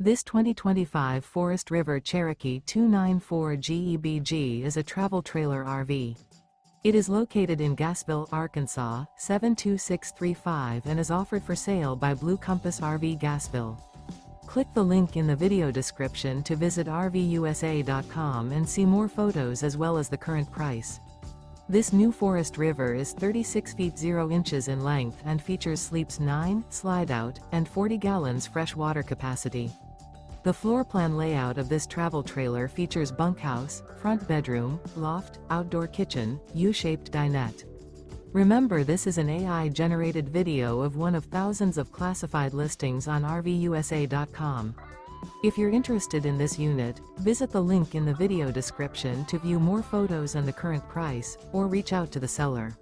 This 2025 Forest River Cherokee 294 GEBG is a travel trailer RV. It is located in Gassville, Arkansas, 72635 and is offered for sale by Blue Compass RV Gassville. Click the link in the video description to visit RVUSA.com and see more photos as well as the current price. This new Forest River is 36 feet 0 inches in length and features sleeps 9, slide-out, and 40 gallons fresh water capacity. The floor plan layout of this travel trailer features bunkhouse, front bedroom, loft, outdoor kitchen, U-shaped dinette. Remember, this is an AI-generated video of one of thousands of classified listings on RVUSA.com. If you're interested in this unit, visit the link in the video description to view more photos and the current price, or reach out to the seller.